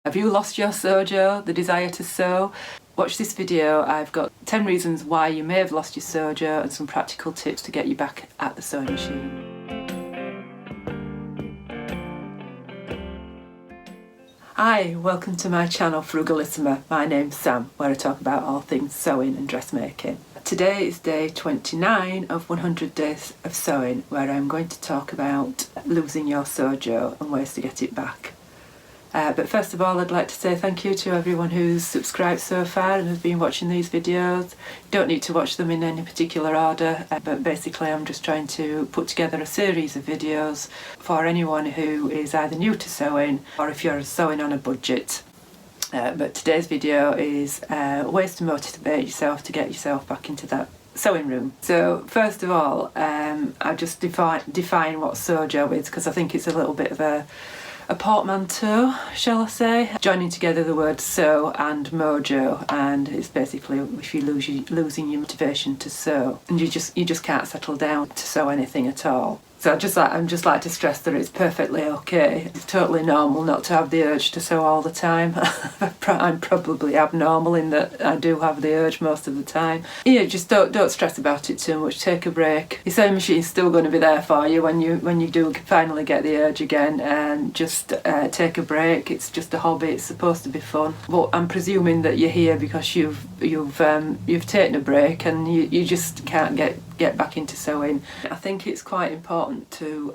Have you lost your SewJo, the desire to sew? Watch this video. I've got 10 reasons why you may have lost your SewJo and some practical tips to get you back at the sewing machine. Hi, welcome to my channel Frugalisama. My name's Sam, where I talk about all things sewing and dressmaking. Today is day 29 of 100 days of sewing, where I'm going to talk about losing your SewJo and ways to get it back. But first of all, I'd like to say thank you to everyone who's subscribed so far and has been watching these videos. You don't need to watch them in any particular order, but basically I'm just trying to put together a series of videos for anyone who is either new to sewing or if you're sewing on a budget. But today's video is ways to motivate yourself to get yourself back into that sewing room. So first of all, I'll just define what SewJo is, because I think it's a little bit of a portmanteau, shall I say, joining together the words sew and mojo, and it's basically if you're losing your motivation to sew and you just can't settle down to sew anything at all. So I'm just like to stress that it's perfectly okay. It's totally normal not to have the urge to sew all the time. I'm probably abnormal in that I do have the urge most of the time. Yeah, just don't stress about it too much. Take a break. Your sewing machine's still going to be there for you when you do finally get the urge again, and just take a break. It's just a hobby. It's supposed to be fun. But I'm presuming that you're here because you've taken a break and you just can't get back into sewing. I think it's quite important to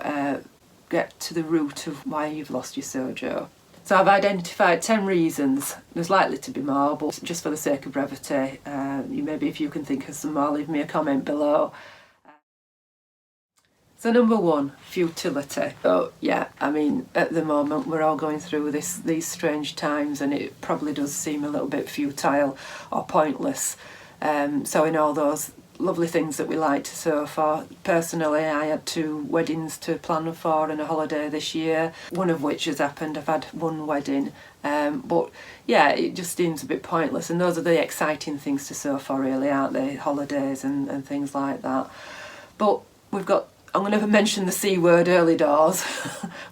get to the root of why you've lost your SewJo. So I've identified 10 reasons. There's likely to be more, but just for the sake of brevity, maybe if you can think of some more, leave me a comment below. So number one, futility. So yeah, I mean, at the moment we're all going through these strange times, and it probably does seem a little bit futile or pointless. Sewing all those lovely things that we like to sew for. Personally, I had 2 weddings to plan for and a holiday this year, one of which has happened. I've had one wedding, but yeah, it just seems a bit pointless, and those are the exciting things to sew for, really, aren't they? Holidays and things like that. But I'm going to mention the C word, early doors.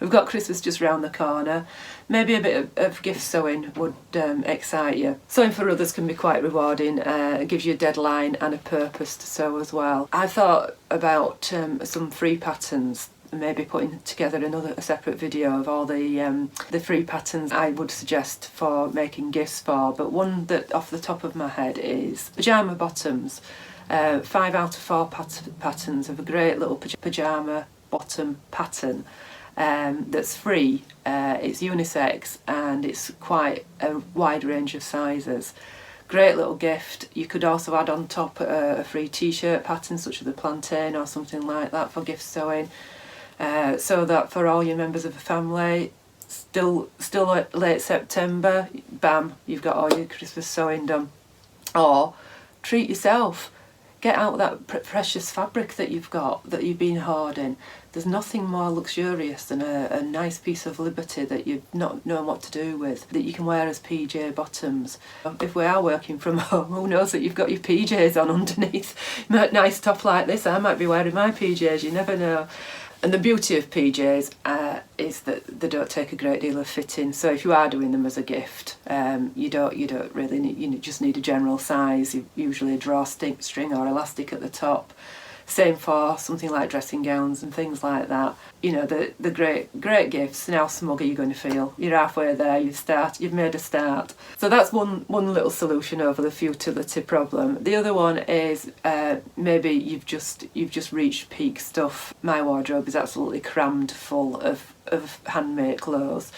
We've got Christmas just round the corner. Maybe a bit of gift sewing would excite you. Sewing for others can be quite rewarding. It gives you a deadline and a purpose to sew as well. I thought about some free patterns, maybe putting together a separate video of all the free patterns I would suggest for making gifts for. But one that off the top of my head is pyjama bottoms. 5 out of 4 patterns of a great little pyjama bottom pattern that's free. It's unisex and it's quite a wide range of sizes. Great little gift. You could also add on top a free t-shirt pattern such as the plantain or something like that for gift sewing, so that for all your members of the family, still late September, bam, you've got all your Christmas sewing done. Or treat yourself. Get out that precious fabric that you've been hoarding. There's nothing more luxurious than a nice piece of liberty that you've not known what to do with, that you can wear as PJ bottoms. If we are working from home, who knows that you've got your PJs on underneath. Nice top like this, I might be wearing my PJs, you never know. And the beauty of PJs is that they don't take a great deal of fitting. So if you are doing them as a gift, you don't really need, you just need a general size, usually a drawstring or elastic at the top. Same for something like dressing gowns and things like that. You know, the great gifts. And how smug are you going to feel? You're halfway there. You've made a start. So that's one little solution over the futility problem. The other one is maybe you've just reached peak stuff. My wardrobe is absolutely crammed full of handmade clothes.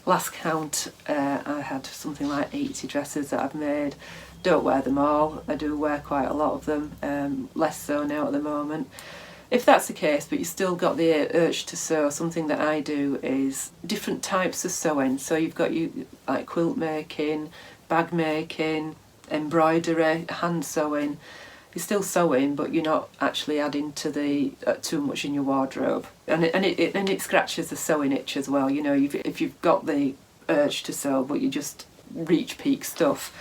Last count, I had something like 80 dresses that I've made. Don't wear them all. I do wear quite a lot of them, less so now at the moment. If that's the case, but you still got the urge to sew, something that I do is different types of sewing. So you've got like quilt making, bag making, embroidery, hand sewing. You're still sewing, but you're not actually adding to too much in your wardrobe, and it scratches the sewing itch as well. You know, if you've got the urge to sew, but you just reach peak stuff.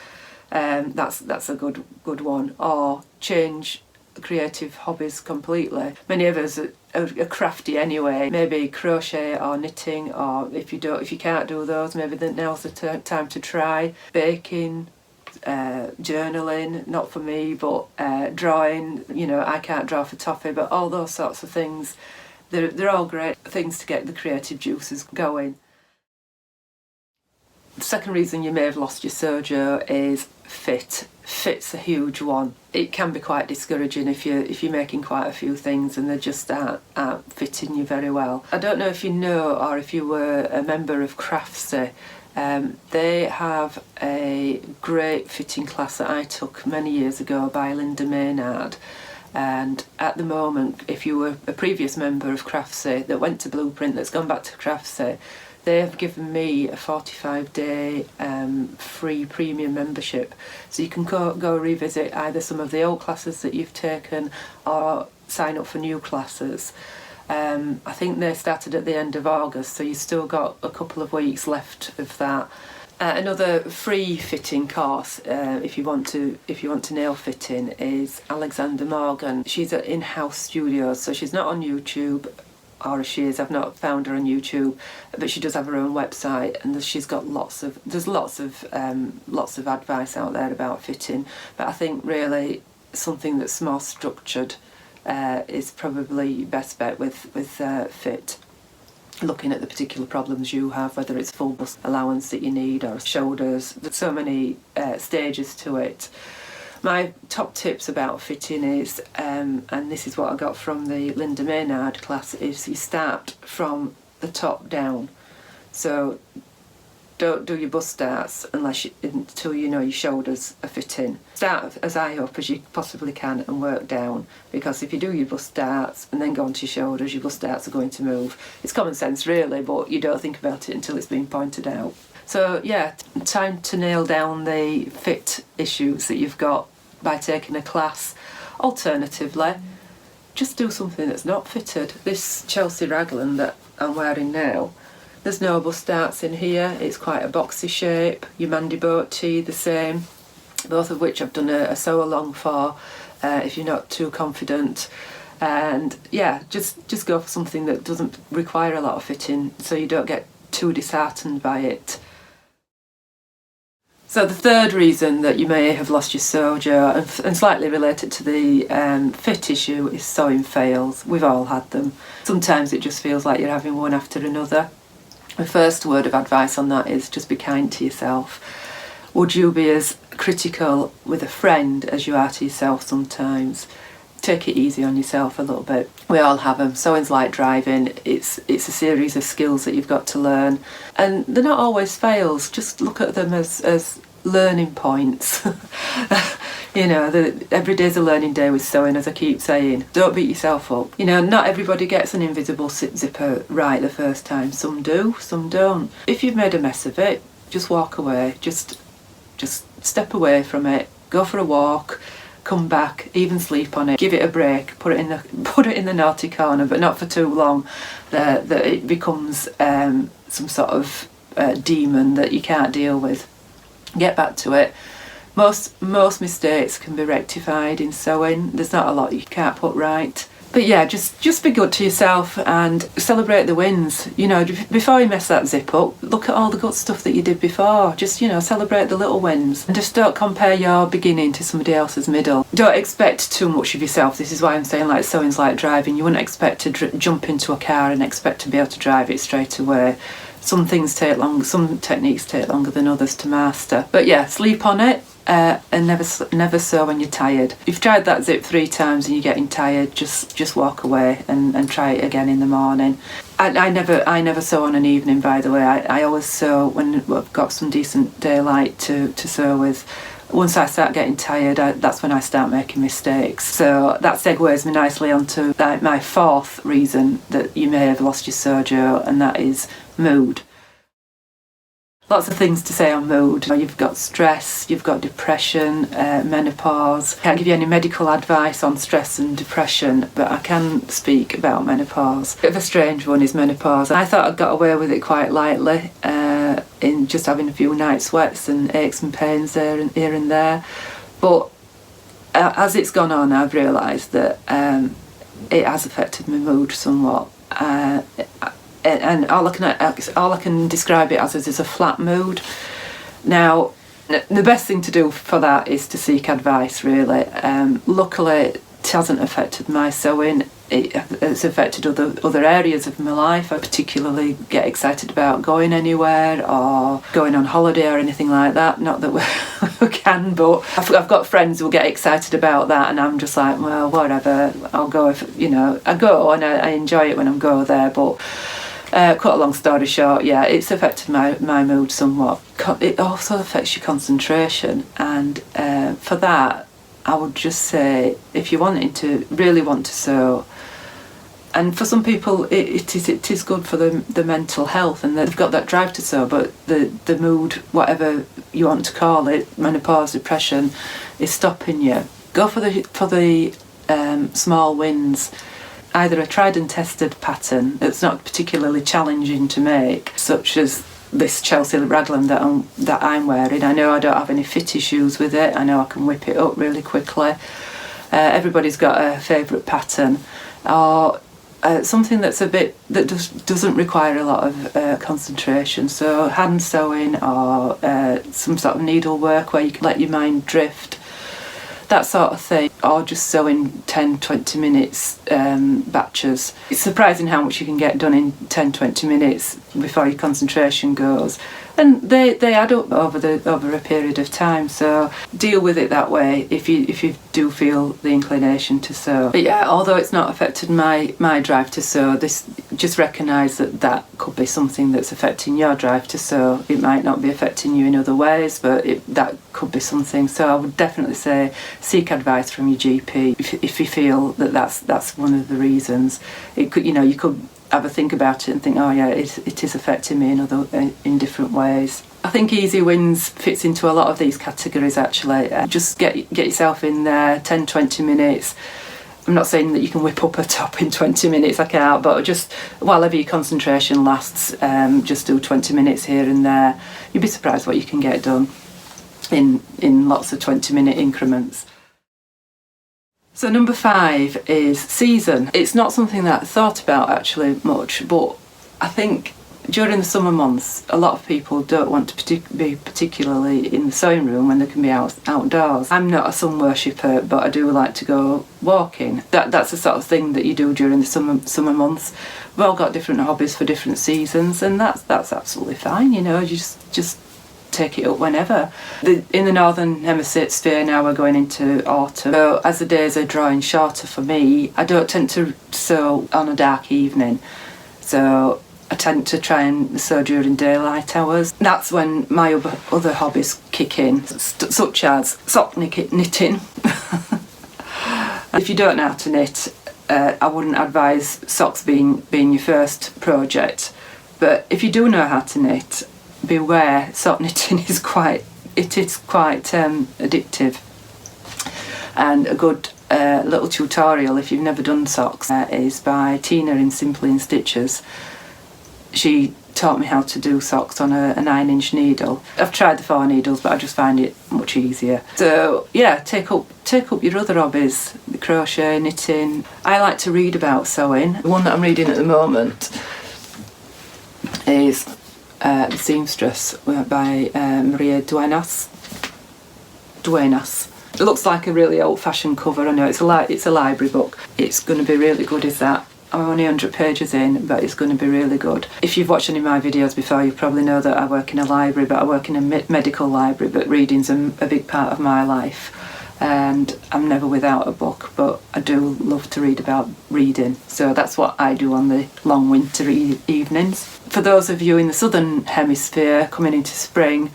That's a good one. Or change creative hobbies completely. Many of us are crafty anyway, maybe crochet or knitting, or if you can't do those, maybe then now's the time to try baking, journaling, not for me, but drawing. You know, I can't draw for toffee, but all those sorts of things, they're all great things to get the creative juices going. The second reason you may have lost your SewJo is fit. Fit's a huge one. It can be quite discouraging if you're making quite a few things and they just aren't fitting you very well. I don't know if you know or if you were a member of Craftsy. They have a great fitting class that I took many years ago by Linda Maynard. And at the moment, if you were a previous member of Craftsy that went to Blueprint, that's gone back to Craftsy, they have given me a 45-day free premium membership. So you can go revisit either some of the old classes that you've taken or sign up for new classes. I think they started at the end of August, so you've still got a couple of weeks left of that. Another free fitting course, if you want to nail fitting, is Alexander Morgan. She's at In-House Studios, so she's not on YouTube, or she is, I've not found her on YouTube, but she does have her own website, and she's got lots of advice out there about fitting. But I think really something that's more structured is probably best bet with fit. Looking at the particular problems you have, whether it's full bust allowance that you need or shoulders, there's so many stages to it. My top tips about fitting is, and this is what I got from the Linda Maynard class, is you start from the top down. So don't do your bust darts until you know your shoulders are fitting. Start as high up as you possibly can and work down, because if you do your bust darts and then go onto your shoulders, your bust darts are going to move. It's common sense really, but you don't think about it until it's been pointed out. So yeah, time to nail down the fit issues that you've got by taking a class. Alternatively, just do something that's not fitted. This Chelsea Raglan that I'm wearing now, there's no bust darts in here, it's quite a boxy shape. Your Mandy Boat tee, the same, both of which I've done a sew along for if you're not too confident. And yeah, just go for something that doesn't require a lot of fitting so you don't get too disheartened by it. So the third reason that you may have lost your SewJo, and slightly related to the fit issue, is sewing fails. We've all had them. Sometimes it just feels like you're having one after another. My first word of advice on that is just be kind to yourself. Would you be as critical with a friend as you are to yourself sometimes? Take it easy on yourself a little bit. We all have them. Sewing's like driving. It's a series of skills that you've got to learn, and they're not always fails. Just look at them as learning points. You know, every day's a learning day with sewing, as I keep saying. Don't beat yourself up. You know, not everybody gets an invisible zipper right the first time. Some do, some don't. If you've made a mess of it, just walk away. Just step away from it. Go for a walk. Come back, even sleep on it, give it a break, put it in the naughty corner, but not for too long, that it becomes some sort of demon that you can't deal with. Get back to it. Most mistakes can be rectified in sewing. There's not a lot you can't put right. But yeah, just be good to yourself and celebrate the wins. You know, before you mess that zip up, look at all the good stuff that you did before. Just, you know, celebrate the little wins. And just don't compare your beginning to somebody else's middle. Don't expect too much of yourself. This is why I'm saying, like, sewing's like driving. You wouldn't expect to jump into a car and expect to be able to drive it straight away. Some things take longer, some techniques take longer than others to master. But yeah, sleep on it. And never sew when you're tired. If you've tried that zip 3 times and you're getting tired, just walk away and try it again in the morning. I never sew on an evening, by the way. I always sew when I've got some decent daylight to sew with. Once I start getting tired, that's when I start making mistakes. So that segues me nicely onto my fourth reason that you may have lost your SewJo, and that is mood. Lots of things to say on mood. You've got stress, you've got depression, menopause. Can't give you any medical advice on stress and depression, but I can speak about menopause. Bit of a strange one is menopause. I thought I got away with it quite lightly, in just having a few night sweats and aches and pains here and there. But as it's gone on, I've realised that it has affected my mood somewhat. And all I can describe it as is a flat mood. Now, the best thing to do for that is to seek advice, really. Luckily, it hasn't affected my sewing. It's affected other areas of my life. I particularly get excited about going anywhere or going on holiday or anything like that. Not that we can, but I've got friends who get excited about that, and I'm just like, well, whatever, I'll go if, I go and I enjoy it when I go there, but cut a long story short, yeah, it's affected my mood somewhat. It also affects your concentration, and for that, I would just say, if you're really want to sew, and for some people it is good for the mental health, and they've got that drive to sew, but the mood, whatever you want to call it, menopause, depression, is stopping you. Go for the small wins. Either a tried and tested pattern that's not particularly challenging to make, such as this Chelsea Raglan that I'm wearing. I know I don't have any fit issues with it. I know I can whip it up really quickly. Everybody's got a favourite pattern, or something that doesn't require a lot of concentration. So hand sewing, or some sort of needlework where you can let your mind drift. That sort of thing, or just sewing 10-20 minutes batches. It's surprising how much you can get done in 10-20 minutes before your concentration goes, and they add up over a period of time. So deal with it that way if you do feel the inclination to sew. But yeah, although it's not affected my drive to sew, just recognise that could be something that's affecting your drive to sew. It might not be affecting you in other ways, but that could be something. So I would definitely say seek advice from your GP if you feel that's one of the reasons. It could, you could have a think about it and think, oh yeah, it is affecting me in different ways. I think easy wins fits into a lot of these categories actually. Just get yourself in there, 10-20 minutes. I'm not saying that you can whip up a top in 20 minutes, I can't, but just whatever your concentration lasts, just do 20 minutes here and there. You'd be surprised what you can get done in lots of 20-minute increments. So number 5 is season. It's not something that I thought about actually much, but I think during the summer months a lot of people don't want to be particularly in the sewing room when they can be outdoors. I'm not a sun worshipper, but I do like to go walking. That's the sort of thing that you do during the summer months. We've all got different hobbies for different seasons, and that's absolutely fine. You just take it up whenever. In the northern hemisphere now we're going into autumn, so as the days are drawing shorter for me, I don't tend to sew on a dark evening, so I tend to try and sew during daylight hours. That's when my other hobbies kick in, such as sock knitting. If you don't know how to knit, I wouldn't advise socks being your first project, but if you do know how to knit, beware, sock knitting is quite addictive. And a good little tutorial, if you've never done socks, is by Tina in Simply in Stitches. She taught me how to do socks on a 9-inch needle. I've tried the 4 needles, but I just find it much easier. So yeah, take up your other hobbies, the crochet, knitting. I like to read about sewing. The one that I'm reading at the moment is The Seamstress by Maria Duenas. It looks like a really old-fashioned cover. I know it's a library book. It's going to be really good, is that? I'm only 100 pages in, but it's going to be really good. If you've watched any of my videos before, you probably know that I work in a library, but I work in a medical library, but reading's a big part of my life. And I'm never without a book, but I do love to read about reading. So that's what I do on the long winter evenings. For those of you in the southern hemisphere coming into spring,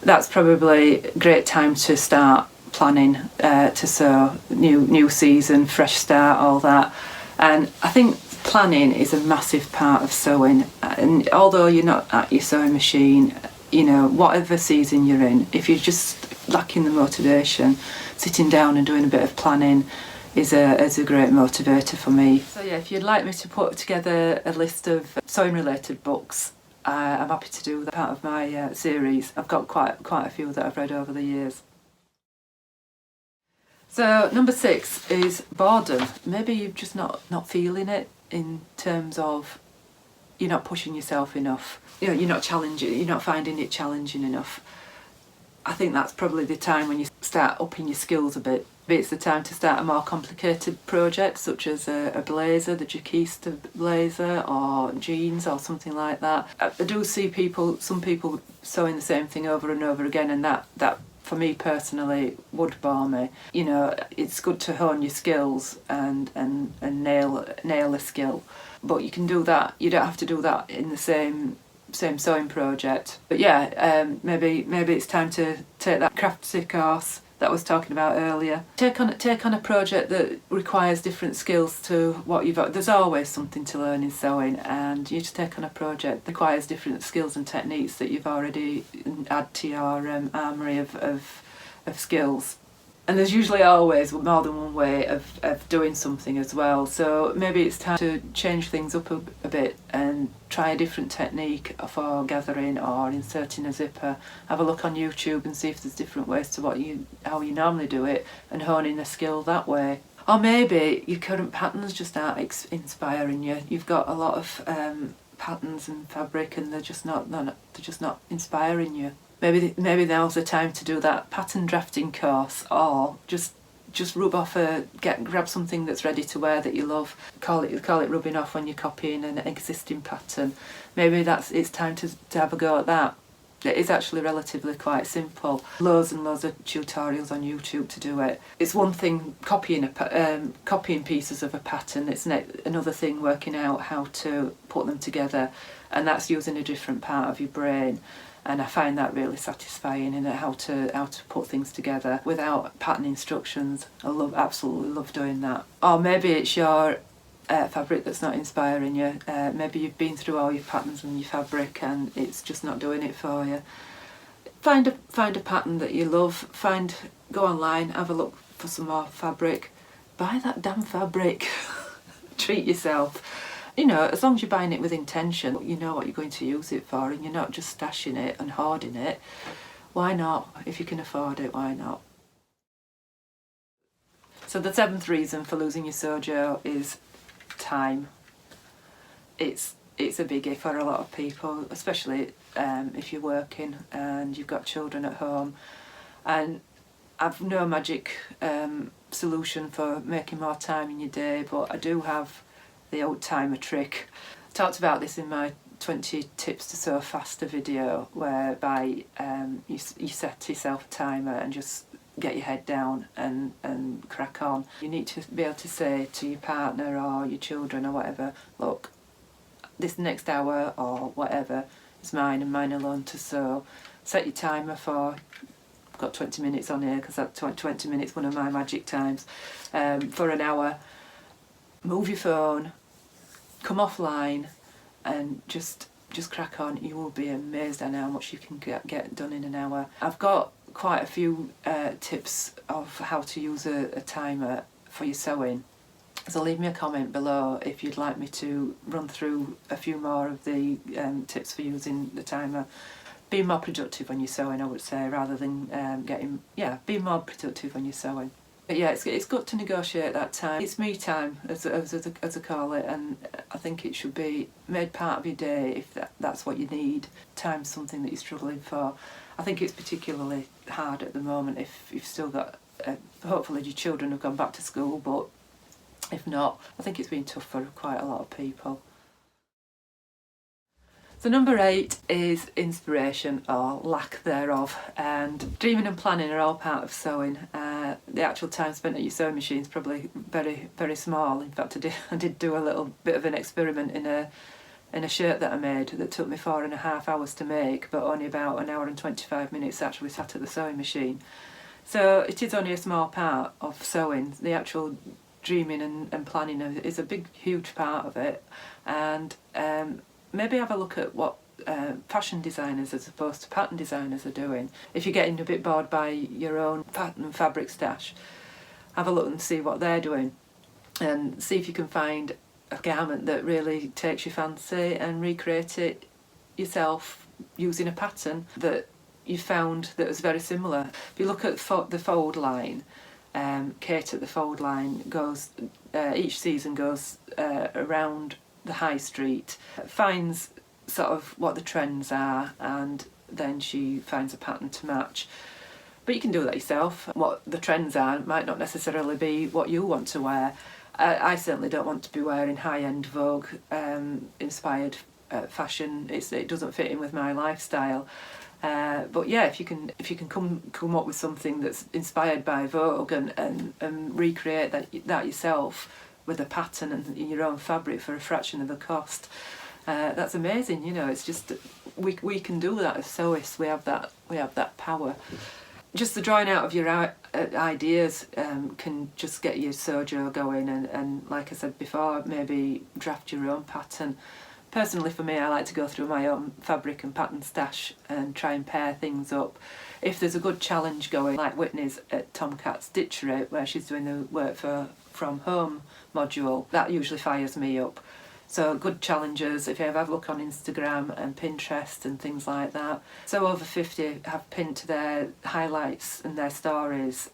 that's probably a great time to start planning to sew. New season, fresh start, all that. And I think planning is a massive part of sewing. And although you're not at your sewing machine, whatever season you're in, if you're just lacking the motivation, sitting down and doing a bit of planning is a great motivator for me. So yeah, if you'd like me to put together a list of sewing related books, I'm happy to do that part of my series. I've got quite a few that I've read over the years. So number 6 is boredom. Maybe you're just not feeling it, in terms of you're not pushing yourself enough. You know, you're not finding it challenging enough. I think that's probably the time when you start upping your skills a bit. Maybe it's the time to start a more complicated project, such as a blazer, the Jaquista blazer, or jeans, or something like that. I do see some people sewing the same thing over and over again, and that for me personally would bore me. You know, it's good to hone your skills and nail a skill, but you can do that. You don't have to do that in the same sewing project. But yeah, maybe it's time to take that craftsy course that I was talking about earlier. Take on a project that requires different skills to what you've got. There's always something to learn in sewing, and you just take on a project that requires different skills and techniques that you've already add to your armoury of skills. And there's usually always more than one way of doing something as well. So maybe it's time to change things up a bit and try a different technique for gathering or inserting a zipper. Have a look on YouTube and see if there's different ways to how you normally do it, and honing a skill that way. Or maybe your current patterns just aren't inspiring you. You've got a lot of patterns and fabric, and they're just not inspiring you. Maybe now's the time to do that pattern drafting course, or just grab something that's ready to wear that you love. Call it rubbing off when you're copying an existing pattern. Maybe it's time to have a go at that. It is actually relatively quite simple. Loads and loads of tutorials on YouTube to do it. It's one thing copying pieces of a pattern. It's another thing working out how to put them together, and that's using a different part of your brain. And I find that really satisfying, in how to put things together without pattern instructions. Absolutely love doing that. Or maybe it's your fabric that's not inspiring you. Maybe you've been through all your patterns and your fabric, and it's just not doing it for you. Find a pattern that you love. Go online, have a look for some more fabric. Buy that damn fabric. Treat yourself. You know, as long as you're buying it with intention, you know what you're going to use it for, and you're not just stashing it and hoarding it. Why not? If you can afford it, why not? So the 7th reason for losing your SewJo is time. It's a biggie for a lot of people, especially if you're working and you've got children at home. And I've no magic solution for making more time in your day, but I do have the old timer trick. I talked about this in my 20 tips to sew faster video, whereby you set yourself a timer and just get your head down and crack on. You need to be able to say to your partner or your children or whatever, look, this next hour or whatever is mine and mine alone to sew. Set your timer for, I've got 20 minutes on here because that 20 minutes one of my magic times, for an hour. Move your phone, come offline, and just crack on. You will be amazed at how much you can get done in an hour. I've got quite a few tips of how to use a timer for your sewing, so leave me a comment below if you'd like me to run through a few more of the tips for using the timer. Be more productive when you're sewing, I would say, rather than be more productive when you're sewing. But yeah, it's good to negotiate that time. It's me time, as I call it, and I think it should be made part of your day if that's what you need. Time's something that you're struggling for. I think it's particularly hard at the moment if you've still got, hopefully your children have gone back to school, but if not, I think it's been tough for quite a lot of people. So number 8 is inspiration, or lack thereof, and dreaming and planning are all part of sewing. The actual time spent at your sewing machine is probably very, very small. In fact, I did do a little bit of an experiment in a shirt that I made that took me 4.5 hours to make, but only about an hour and 25 minutes actually sat at the sewing machine. So it is only a small part of sewing. The actual dreaming and planning is a big, huge part of it, and maybe have a look at what fashion designers as opposed to pattern designers are doing. If you're getting a bit bored by your own pattern and fabric stash, have a look and see what they're doing, and see if you can find a garment that really takes your fancy and recreate it yourself using a pattern that you found that was very similar. If you look at the fold line, Kate at the Fold Line goes, each season goes around the high street, finds sort of what the trends are, and then she finds a pattern to match. But you can do that yourself. What the trends are might not necessarily be what you want to wear. I certainly don't want to be wearing high-end Vogue inspired fashion. It doesn't fit in with my lifestyle. But yeah, if you can come up with something that's inspired by Vogue and recreate that yourself with a pattern and in your own fabric for a fraction of the cost, that's amazing. You know, it's just we can do that as sewists. We have that power. Just the drawing out of your ideas can just get your SewJo going, and like I said before, maybe draft your own pattern. Personally for me, I like to go through my own fabric and pattern stash and try and pair things up. If there's a good challenge going, like Whitney's at Tomcat Stitchery, where she's doing the work from home module, that usually fires me up. So good challenges, if you ever have a look on Instagram and Pinterest and things like that. So over 50 have pinned to their highlights and their stories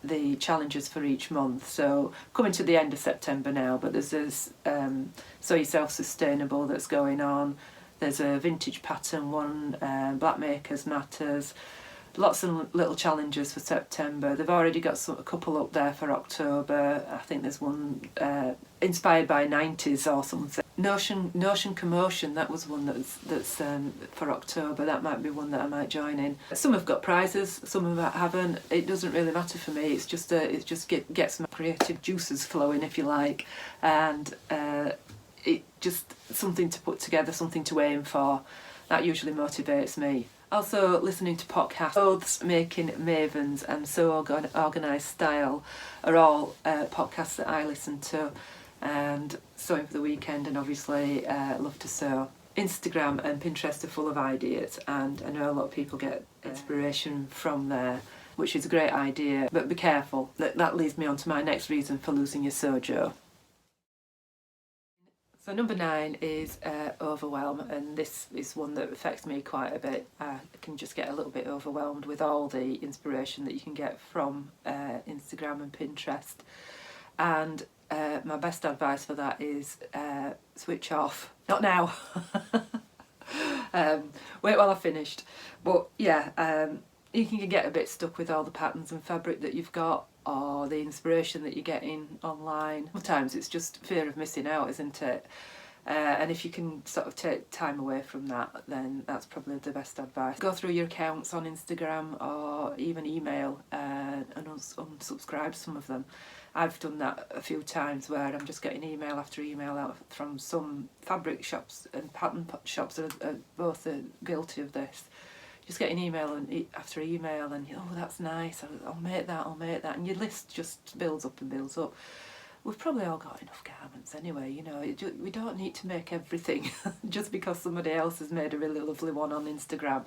the challenges for each month. So coming to the end of September now, but there's this Sew Yourself Sustainable that's going on. There's a vintage pattern one, Black Makers Matters. Lots of little challenges for September. They've already got a couple up there for October. I think there's one inspired by 90s or something. Notion Commotion, that was one that's for October. That might be one that I might join in. Some have got prizes, some of them haven't. It doesn't really matter for me. It's just gets my creative juices flowing, if you like, and it just something to put together, something to aim for. That usually motivates me. Also, listening to podcasts, Clothes Making Mavens and So Organised Style are all podcasts that I listen to, and sewing for the weekend, and obviously love to sew. Instagram and Pinterest are full of ideas, and I know a lot of people get inspiration from there, which is a great idea, but be careful. That leads me on to my next reason for losing your SewJo. So number 9 is overwhelm, and this is one that affects me quite a bit. I can just get a little bit overwhelmed with all the inspiration that you can get from Instagram and Pinterest. And my best advice for that is switch off. Not now. Wait while I've finished. But yeah, you can get a bit stuck with all the patterns and fabric that you've got, or the inspiration that you're getting online. Sometimes it's just fear of missing out, isn't it? And if you can sort of take time away from that, then that's probably the best advice. Go through your accounts on Instagram or even email and unsubscribe some of them. I've done that a few times where I'm just getting email after email out from some fabric shops, and pattern shops are both guilty of this. Just getting email after email, and oh, that's nice, I'll make that, and your list just builds up and builds up. We've probably all got enough garments anyway, you know. We don't need to make everything just because somebody else has made a really lovely one on Instagram.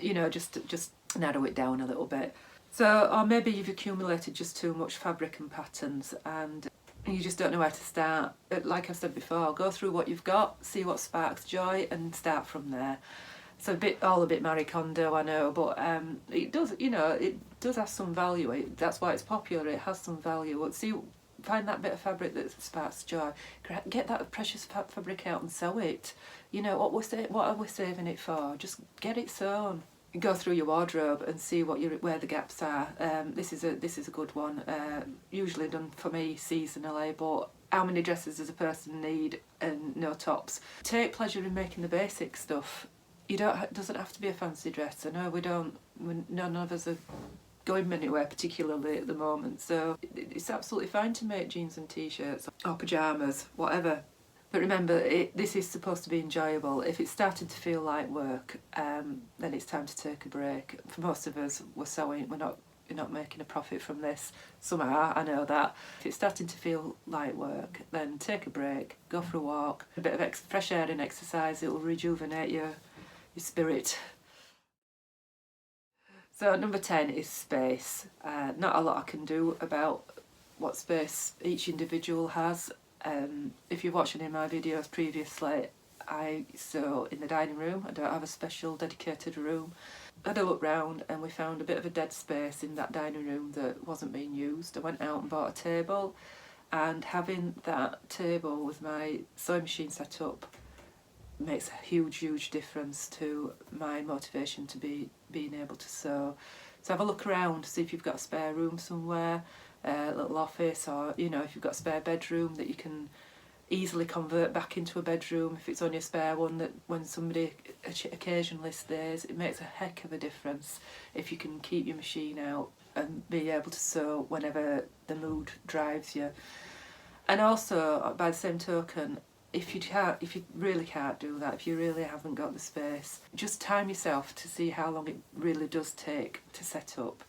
You know, just narrow it down a little bit. So, or maybe you've accumulated just too much fabric and patterns, and you just don't know where to start. Like I said before, go through what you've got, see what sparks joy, and start from there. It's all a bit Marie Kondo, I know, but it does, you know, it does have some value. That's why it's popular. It has some value. Find that bit of fabric that sparks joy. Get that precious fabric out and sew it. You know what are we saving it for? Just get it sewn. Go through your wardrobe and see where the gaps are. This is a good one. Usually done for me seasonally, but how many dresses does a person need and no tops? Take pleasure in making the basic stuff. Doesn't have to be a fancy dress. I know none of us are going anywhere particularly at the moment, so it's absolutely fine to make jeans and t-shirts or pyjamas, whatever. But remember, this is supposed to be enjoyable. If it's starting to feel like work, then it's time to take a break. For most of us, we're sewing, we're not making a profit from this. Some are, I know that. If it's starting to feel like work, then take a break, go for a walk. A bit of fresh air and exercise, it will rejuvenate your spirit. So number 10 is space. Not a lot I can do about what space each individual has. If you've watched any of my videos previously, I sew in the dining room. I don't have a special dedicated room. I had a look round and we found a bit of a dead space in that dining room that wasn't being used. I went out and bought a table, and having that table with my sewing machine set up makes a huge difference to my motivation to being able to sew. So have a look around, see if you've got a spare room somewhere, a little office, or you know, if you've got a spare bedroom that you can easily convert back into a bedroom, if it's only a spare one, that when somebody occasionally stays, it makes a heck of a difference if you can keep your machine out and be able to sew whenever the mood drives you. And also, by the same token, if you really can't do that, if you really haven't got the space, just time yourself to see how long it really does take to set up.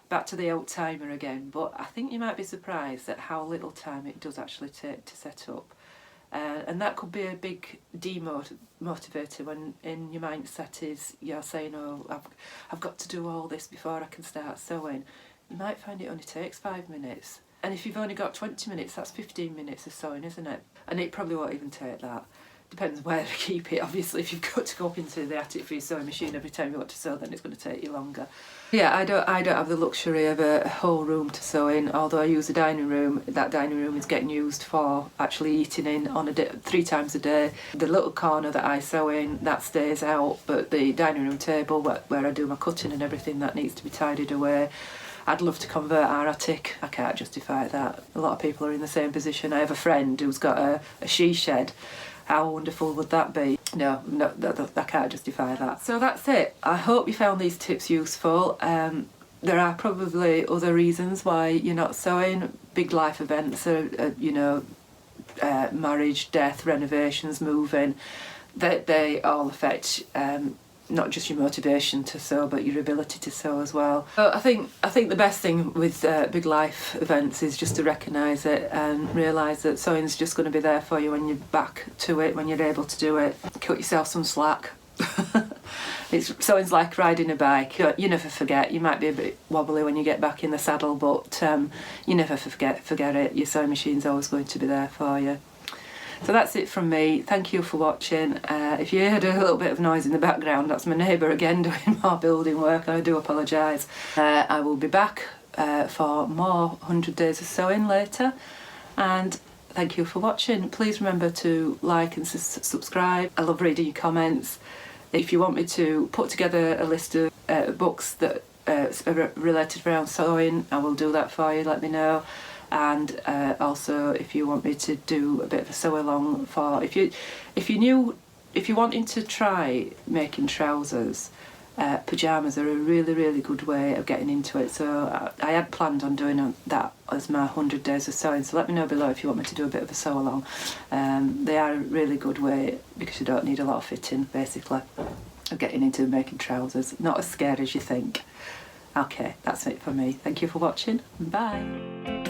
Back to the old timer again, but I think you might be surprised at how little time it does actually take to set up. And that could be a big demotivator when in your mindset is you're saying, oh, I've got to do all this before I can start sewing. You might find it only takes 5 minutes. And if you've only got 20 minutes, that's 15 minutes of sewing, isn't it? And it probably won't even take that. Depends where to keep it. Obviously, if you've got to go up into the attic for your sewing machine every time you want to sew, then it's going to take you longer. Yeah, I don't have the luxury of a whole room to sew in. Although I use a dining room, that dining room is getting used for actually eating in on 3 times a day. The little corner that I sew in, that stays out, but the dining room table where I do my cutting and everything, that needs to be tidied away. I'd love to convert our attic. I can't justify that. A lot of people are in the same position. I have a friend who's got a she shed. How wonderful would that be? No, I can't justify that. So that's it. I hope you found these tips useful. There are probably other reasons why you're not sewing. Big life events, you know, marriage, death, renovations, moving. They all affect not just your motivation to sew, but your ability to sew as well. So I think the best thing with big life events is just to recognise it and realise that sewing's just going to be there for you when you're back to it, when you're able to do it. Cut yourself some slack. Sewing's like riding a bike. You never forget. You might be a bit wobbly when you get back in the saddle, but you never forget it. Your sewing machine's always going to be there for you. So that's it from me. Thank you for watching. If you heard a little bit of noise in the background, that's my neighbour again doing more building work. I do apologise. I will be back for more 100 Days of Sewing later. And thank you for watching. Please remember to like and subscribe. I love reading your comments. If you want me to put together a list of books that are related around sewing, I will do that for you. Let me know. And also, if you want me to do a bit of a sew along for, if you're wanting to try making trousers, pyjamas are a really good way of getting into it. So I had planned on doing that as my 100 Days of Sewing. So let me know below if you want me to do a bit of a sew along. They are a really good way because you don't need a lot of fitting, basically, of getting into making trousers. Not as scary as you think. Okay, that's it for me. Thank you for watching. Bye.